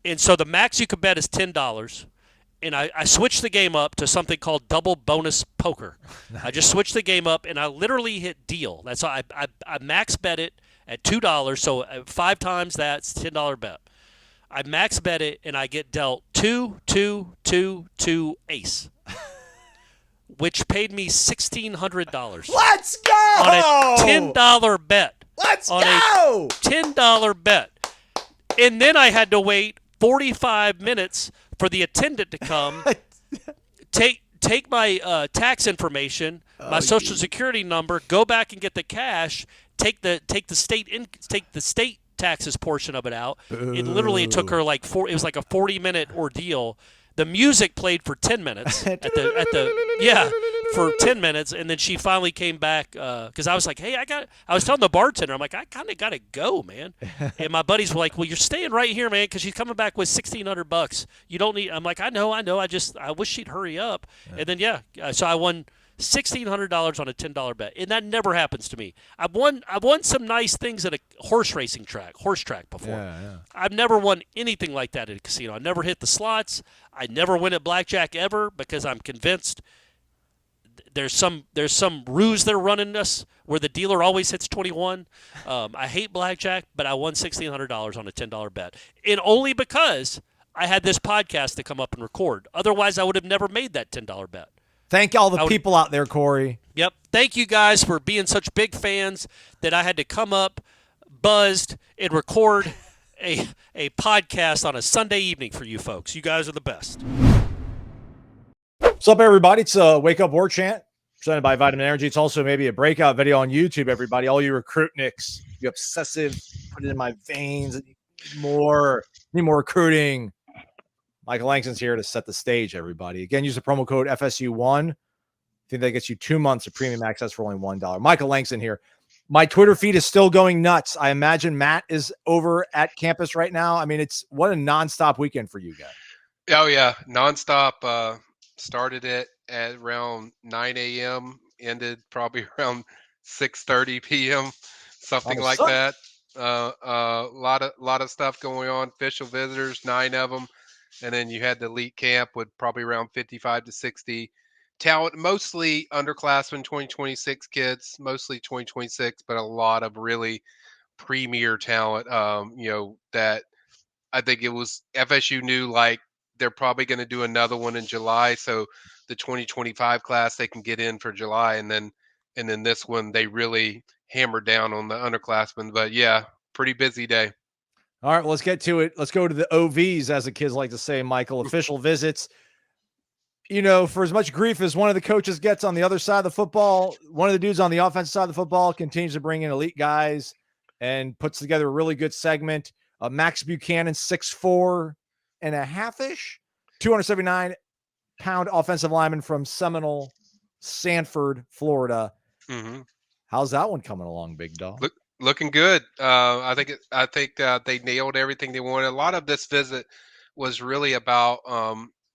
And so the max you could bet is $10. And I switched the game up to something called double bonus poker. I just switched the game up, and I literally hit deal. That's how I max bet it at $2. So 5 times that's $10 bet. I max bet it, and I get dealt 2, 2, 2, 2 ace. Which paid me $1,600. Let's go! On a $10 bet. Let's on go! A $10 bet. And then I had to wait 45 minutes for the attendant to come, take my tax information, my social security number, go back and get the cash, take the state taxes portion of it out. It took her it was like a 40-minute ordeal. The music played for 10 minutes for 10 minutes, and then she finally came back because I was like, hey, I was telling the bartender, I'm like, I kind of got to go, man. And my buddies were like, well, you're staying right here, man, because she's coming back with $1,600. You don't need – I'm like, I know. I wish she'd hurry up. And then, so I won $1,600 on a $10 bet, and that never happens to me. I've won some nice things at a horse track before. Yeah. I've never won anything like that at a casino. I never hit the slots. I never win at blackjack ever because I'm convinced there's some ruse they're running us where the dealer always hits 21. I hate blackjack, but I won $1,600 on a $10 bet, and only because I had this podcast to come up and record. Otherwise, I would have never made that $10 bet. Thank all the people out there, Corey. Yep. Thank you guys for being such big fans that I had to come up, buzzed, and record a podcast on a Sunday evening for you folks. You guys are the best. What's up, everybody? It's Wake Up Warchant, presented by Vitamin Energy. It's also maybe a breakout video on YouTube, everybody. All you recruitniks, you obsessive, put it in my veins. Need more recruiting. Michael Langston's here to set the stage, everybody. Again, use the promo code FSU1. I think that gets you 2 months of premium access for only $1. Michael Langston here. My Twitter feed is still going nuts. I imagine Matt is over at campus right now. I mean, it's what a nonstop weekend for you guys. Oh, yeah. Nonstop. Started it at around 9 a.m., ended probably around 6:30 p.m., something like that. A lot of stuff going on. Official visitors, 9 of them. And then you had the elite camp with probably around 55 to 60 talent, mostly underclassmen 2026 kids, mostly 2026, but a lot of really premier talent, that I think it was FSU knew like they're probably going to do another one in July. So the 2025 class, they can get in for July. And then this one, they really hammered down on the underclassmen. But yeah, pretty busy day. All right, well, let's get to it. Let's go to the OVs, as the kids like to say, Michael. Official visits. You know, for as much grief as one of the coaches gets on the other side of the football, one of the dudes on the offensive side of the football continues to bring in elite guys and puts together a really good segment. Max Buchanan, 6'4" and a half-ish, 279-pound offensive lineman from Seminole, Sanford, Florida. Mm-hmm. How's that one coming along, big dog? Looking good. I think they nailed everything they wanted. A lot of this visit was really about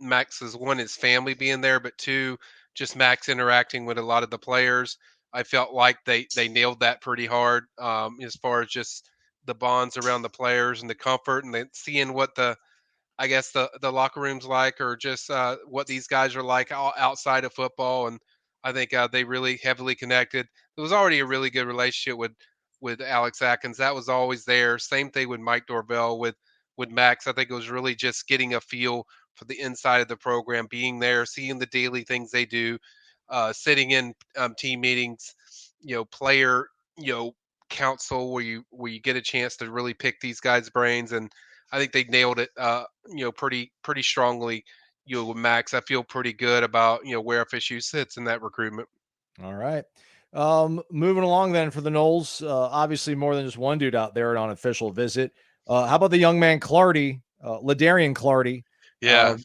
Max's, one, his family being there, but two, just Max interacting with a lot of the players. I felt like they nailed that pretty hard as far as just the bonds around the players and the comfort and seeing what the locker room's like, or just what these guys are like outside of football. And I think they really heavily connected. There was already a really good relationship with Alex Atkins. That was always there. Same thing with Mike Norvell with Max. I think it was really just getting a feel for the inside of the program, being there, seeing the daily things they do, sitting in team meetings, player, council where you get a chance to really pick these guys' brains. And I think they nailed it, pretty strongly. With Max, I feel pretty good about, where FSU sits in that recruitment. All right. Moving along then for the Noles, obviously more than just one dude out there on official visit. How about the young man Clardy, Ladarian Clardy? Yeah.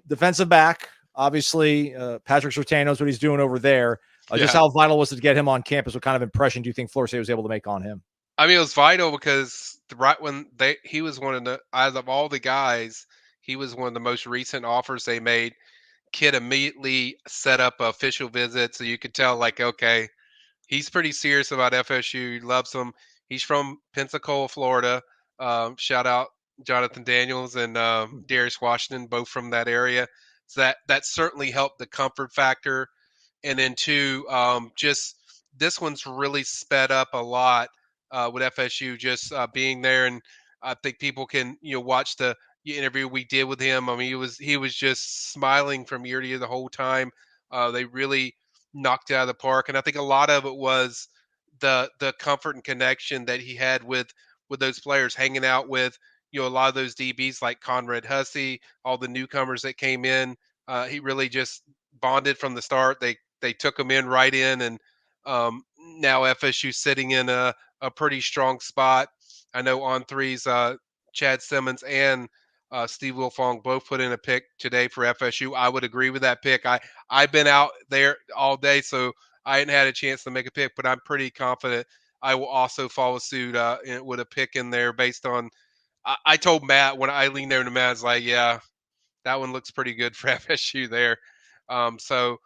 Defensive back, obviously. Patrick Sertan knows what he's doing over there. Just how vital was it to get him on campus? What kind of impression do you think Florida State was able to make on him? I mean, it was vital because right when he was one of the, out of all the guys, he was one of the most recent offers they made. Kid immediately set up an official visit, so you could tell, like, okay, he's pretty serious about FSU. He loves them. He's from Pensacola, Florida. Shout out Jonathan Daniels and Darius Washington, both from that area. So that certainly helped the comfort factor. And then two, just this one's really sped up a lot with FSU just being there. And I think people can watch the interview we did with him. I mean, he was just smiling from ear to ear the whole time. They really knocked it out of the park, and I think a lot of it was the comfort and connection that he had with those players, hanging out with a lot of those DBs like Conrad Hussey, all the newcomers that came in. He really just bonded from the start. They took him in right in, and now FSU sitting in a pretty strong spot. I know on threes, Chad Simmons and Steve Wilfong both put in a pick today for FSU. I would agree with that pick. I've been out there all day, so I hadn't had a chance to make a pick, but I'm pretty confident I will also follow suit with a pick in there based on. I told Matt when I leaned over to Matt, I was like, yeah, that one looks pretty good for FSU there. So,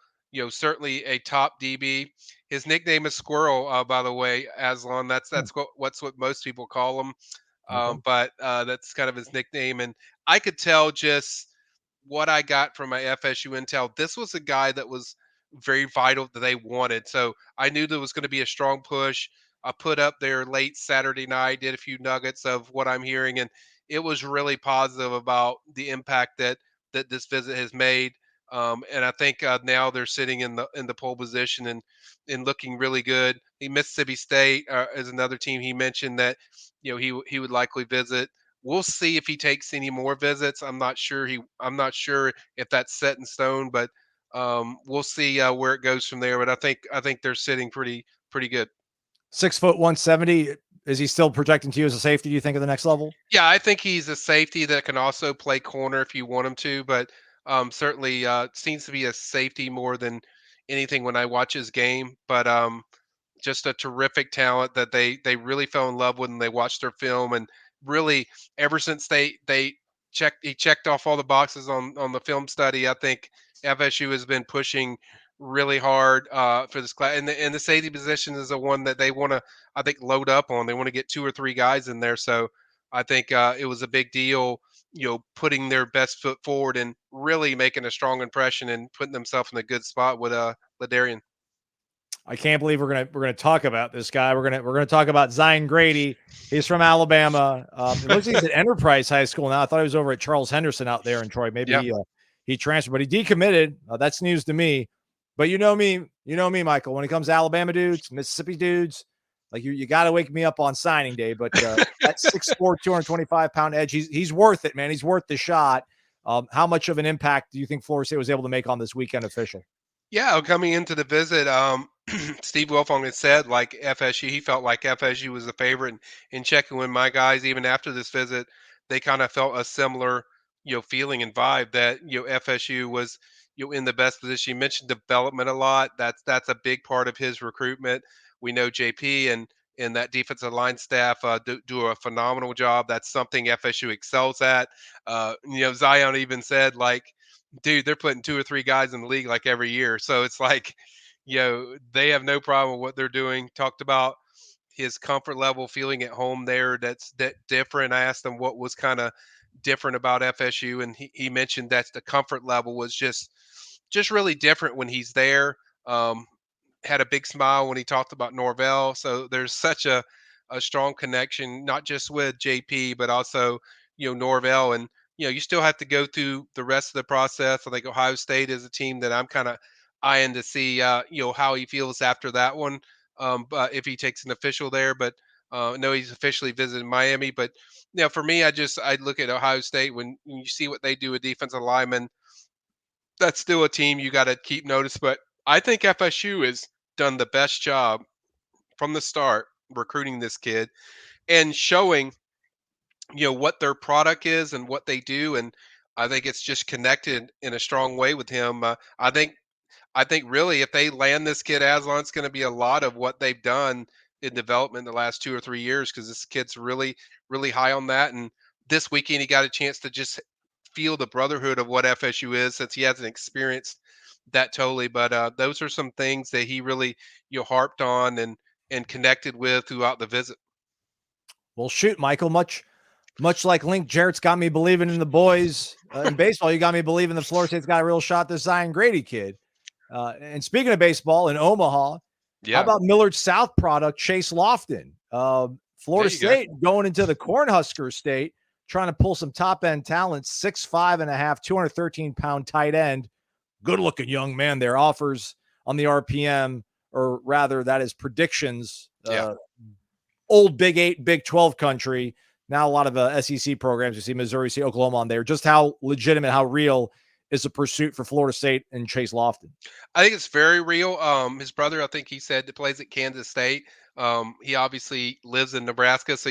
certainly a top DB. His nickname is Squirrel, by the way, Aslan. That's what most people call him. But that's kind of his nickname. And I could tell just what I got from my FSU intel. This was a guy that was very vital that they wanted. So I knew there was going to be a strong push. I put up there late Saturday night, did a few nuggets of what I'm hearing, and it was really positive about the impact that this visit has made. And I think now they're sitting in the pole position and looking really good. Mississippi State is another team he mentioned that he would likely visit. We'll see if he takes any more visits. I'm not sure if that's set in stone, but we'll see where it goes from there. But I think they're sitting pretty good. 6', 170. Is he still projecting to you as a safety, do you think, at the next level? Yeah, I think he's a safety that can also play corner if you want him to, but certainly seems to be a safety more than anything when I watch his game. But just a terrific talent that they really fell in love with when they watched their film, and really ever since he checked off all the boxes on the film study. I think FSU has been pushing really hard for this class, and the safety position is the one that they want to, I think, load up on. They want to get 2 or 3 guys in there, so I think it was a big deal, putting their best foot forward and really making a strong impression and putting themselves in a good spot with Ladarian. I can't believe we're gonna talk about this guy. We're gonna talk about Zion Grady. He's from Alabama. It looks like he's at Enterprise High School now. I thought he was over at Charles Henderson out there in Troy. Maybe he transferred, but he decommitted. That's news to me. But you know me, Michael. When it comes to Alabama dudes, Mississippi dudes, like you got to wake me up on signing day. But that 6'4", 225-pound edge, he's worth it, man. He's worth the shot. How much of an impact do you think Florida State was able to make on this weekend official? Yeah, coming into the visit, Steve Wilfong had said like FSU, he felt like FSU was the favorite. And checking with my guys, even after this visit, they kind of felt a similar, feeling and vibe that FSU was in the best position. You mentioned development a lot. That's a big part of his recruitment. We know JP and that defensive line staff do a phenomenal job. That's something FSU excels at. Zion even said like, dude, they're putting 2 or 3 guys in the league like every year. So it's like, they have no problem with what they're doing. Talked about his comfort level, feeling at home there. That's different. I asked him what was kind of different about FSU, and he mentioned that the comfort level was just really different when he's there. Had a big smile when he talked about Norvell. So there's such a strong connection, not just with JP, but also, Norvell. And, you still have to go through the rest of the process. I think Ohio State is a team that I'm kind of eyeing to see, how he feels after that one. But if he takes an official there, but no, he's officially visited Miami. But, for me, I look at Ohio State when you see what they do with defensive linemen. That's still a team you got to keep notice. But I think FSU has done the best job from the start recruiting this kid and showing, what their product is and what they do. And I think it's just connected in a strong way with him. I think really if they land this kid Aslan, it's going to be a lot of what they've done in development the last 2 or 3 years, because this kid's really, really high on that. And this weekend he got a chance to just feel the brotherhood of what FSU is, since he hasn't experienced that totally. But those are some things that he really harped on and connected with throughout the visit. Well, shoot, Michael, much like Link Jarrett's got me believing in the boys in baseball, you got me believing that Florida State's got a real shot, this Zion Grady kid. And speaking of baseball in Omaha, how about Millard South product Chase Lofton? Florida State going into the Cornhusker State, trying to pull some top-end talent, 6'5.5", 213-pound tight end. Good-looking young man there. Offers on the RPM, or rather that is predictions. Old Big 8, Big 12 country. Now a lot of SEC programs. You see Missouri, you see Oklahoma on there. Just how legitimate, how real is the pursuit for Florida State and Chase Lofton? I think it's very real. His brother, I think he said, plays at Kansas State. He obviously lives in Nebraska, so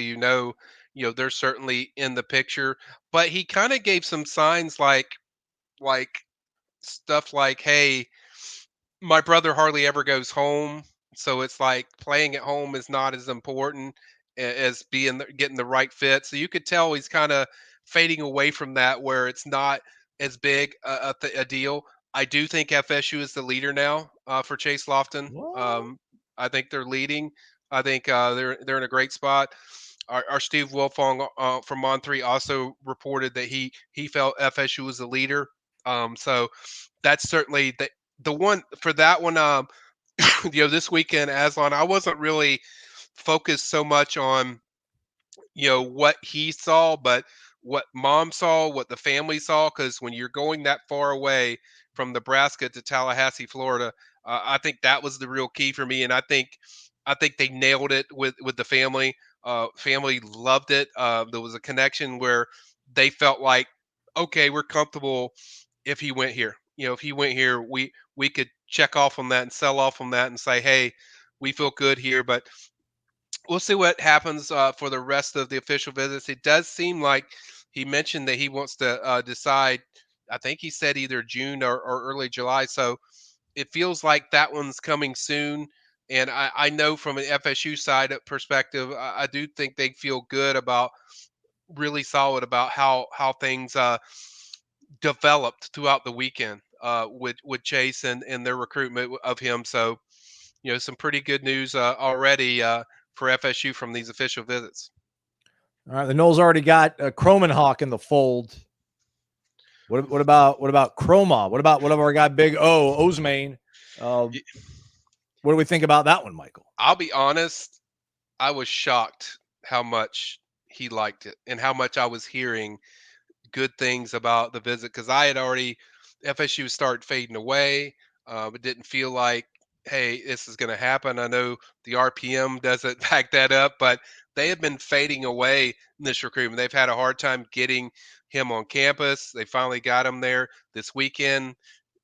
they're certainly in the picture. But he kind of gave some signs like stuff like, hey, my brother hardly ever goes home, so it's like playing at home is not as important as getting the right fit. So you could tell he's kind of fading away from that, where it's not as big a deal. I do think FSU is the leader now for Chase Lofton. What? I think they're leading. I think they're in a great spot. Our Steve Wilfong from On3 also reported that he felt FSU was the leader. So that's certainly the one for that one. This weekend, Aslan, I wasn't really focused so much on what he saw, but what mom saw, what the family saw, because when you're going that far away from Nebraska to Tallahassee, Florida, I think that was the real key for me, and I think they nailed it with the family. Family loved it. There was a connection where they felt like, okay, we're comfortable if he went here. If he went here, we could check off on that and sell off on that and say, hey, we feel good here. But we'll see what happens for the rest of the official visits. It does seem like he mentioned that he wants to decide. I think he said either June or early July. So it feels like that one's coming soon. And I know from an FSU side perspective, I do think they feel good about, really solid about how things developed throughout the weekend with Chase and their recruitment of him. So some pretty good news already for FSU from these official visits. All right, the Noles already got Cromenhawk in the fold. What about Chroma? What about our guy Big Osmain? What do we think about that one, Michael? I'll be honest, I was shocked how much he liked it and how much I was hearing good things about the visit, because I had already FSU started fading away. It didn't feel like, hey, this is going to happen. I know the RPM doesn't back that up, but they have been fading away in this recruitment. They've had a hard time getting him on campus. They finally got him there this weekend,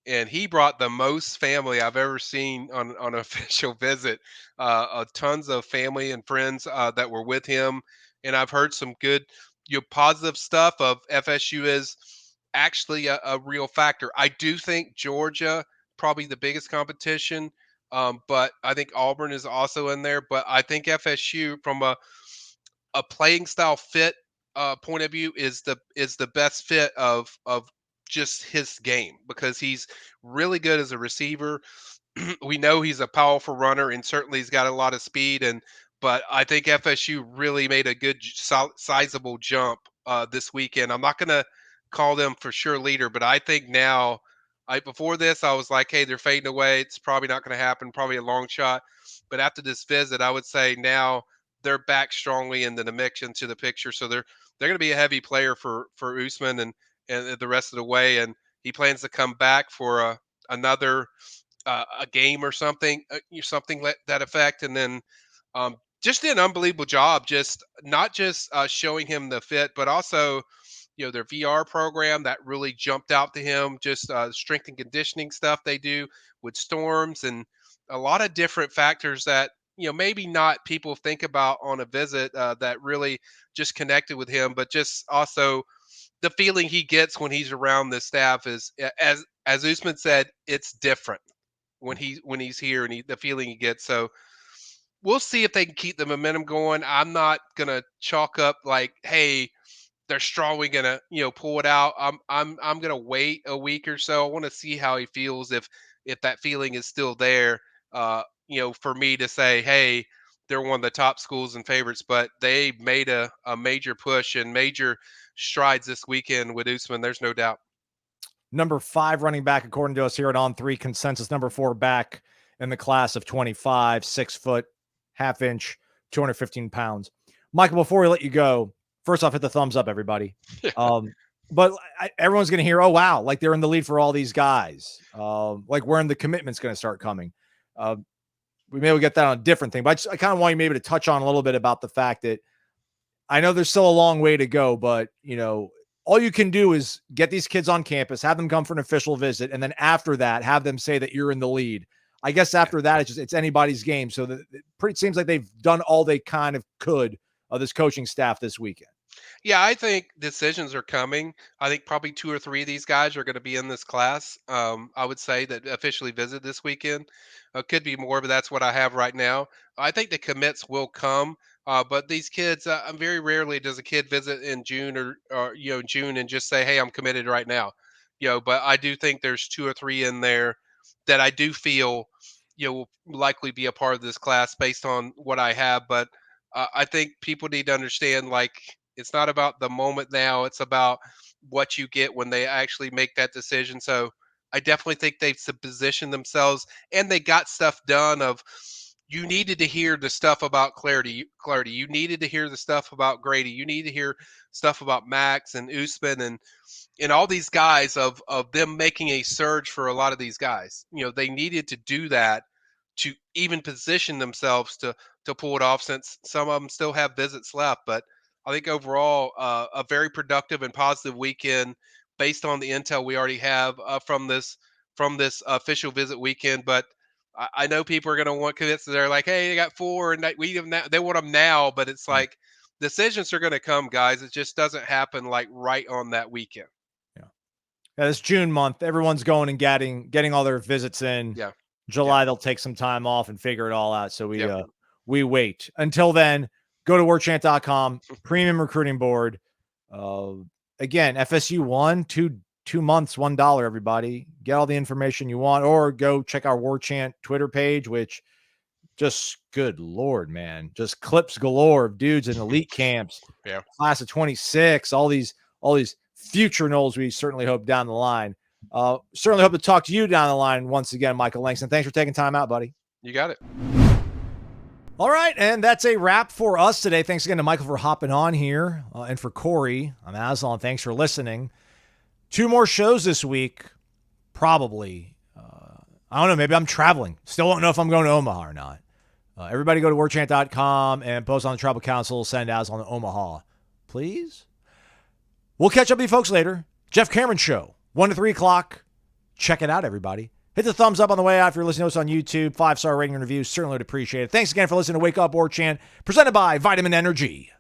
and he brought the most family I've ever seen on an official visit. Tons of family and friends that were with him, and I've heard some good, positive stuff of FSU is actually a real factor. I do think Georgia probably the biggest competition, but I think Auburn is also in there. But I think FSU from a playing style fit point of view is the best fit of just his game, because he's really good as a receiver. We know he's a powerful runner, and certainly he's got a lot of speed. But I think FSU really made a good sizable jump this weekend. I'm not going to call them for sure leader, but I think now, before this, I was like, hey, they're fading away. It's probably not going to happen, probably a long shot. But after this visit, I would say now they're back strongly into the mix, into the picture. So they're going to be a heavy player for Usman and the rest of the way. And he plans to come back for another a game or something, that effect. And then just did an unbelievable job, just not just showing him the fit, but also their VR program that really jumped out to him. Just strength and conditioning stuff they do with storms, and a lot of different factors that maybe not people think about on a visit that really just connected with him. But just also the feeling he gets when he's around the staff is, as Usman said, it's different when he's here, and the feeling he gets. So we'll see if they can keep the momentum going. I'm not gonna chalk up like, hey, they're strongly gonna pull it out. I'm gonna wait a week or so. I want to see how he feels, if that feeling is still there. For me to say, hey, they're one of the top schools and favorites. But they made a major push and major strides this weekend with Usman. There's no doubt. Number 5 running back, according to us here at On3 Consensus. Number 4 back in the class of 25, 6 foot, half inch, 215 pounds. Michael, before we let you go, first off, hit the thumbs up, everybody. But everyone's going to hear, oh, wow, like they're in the lead for all these guys. Like when the commitment's going to start coming. We maybe get that on a different thing, but I kind of want you maybe to touch on a little bit about the fact that I know there's still a long way to go, but, all you can do is get these kids on campus, have them come for an official visit, and then after that, have them say that you're in the lead. I guess after that, it's anybody's game. So it seems like they've done all they kind of could this coaching staff this weekend. Yeah, I think decisions are coming. I think probably 2 or 3 of these guys are going to be in this class. I would say that officially visit this weekend. Could be more, but that's what I have right now. I think the commits will come, but these kids, very rarely does a kid visit in June or June and just say, "Hey, I'm committed right now." But I do think there's 2 or 3 in there that I do feel will likely be a part of this class based on what I have. But I think people need to understand, like, it's not about the moment now. It's about what you get when they actually make that decision. So I definitely think they've positioned themselves and they got stuff done of you needed to hear the stuff about Clarity. You needed to hear the stuff about Grady. You need to hear stuff about Max and Usman and all these guys of them making a surge for a lot of these guys. They needed to do that to even position themselves to pull it off, since some of them still have visits left. But I think overall, a very productive and positive weekend based on the intel we already have from this official visit weekend. But I know people are going to want commits. They're like, "Hey, they got 4, and they want them now." But it's like decisions are going to come, guys. It just doesn't happen like right on that weekend. Yeah, this June month, everyone's going and getting all their visits in. Yeah. July, they'll take some time off and figure it all out. So we wait. Until then, go to warchant.com, premium recruiting board. Again, FSU won 2 months, $1, everybody. Get all the information you want, or go check our Warchant Twitter page, which just, good Lord, man, just clips galore of dudes in elite camps. Yeah. Class of 26, all these future Noles we certainly hope down the line. Certainly hope to talk to you down the line once again, Michael Langston. Thanks for taking time out, buddy. You got it. All right, and that's a wrap for us today. Thanks again to Michael for hopping on here. And for Corey, I'm Aslan. Thanks for listening. 2 more shows this week, probably. I don't know, maybe I'm traveling. Still don't know if I'm going to Omaha or not. Everybody go to warchant.com and post on the Tribal Council, send Aslan to Omaha, please. We'll catch up with you folks later. Jeff Cameron Show, 1 to 3 o'clock. Check it out, everybody. Hit the thumbs up on the way out if you're listening to us on YouTube. 5-star rating and reviews. Certainly would appreciate it. Thanks again for listening to Wake Up Warchant, presented by Vitamin Energy.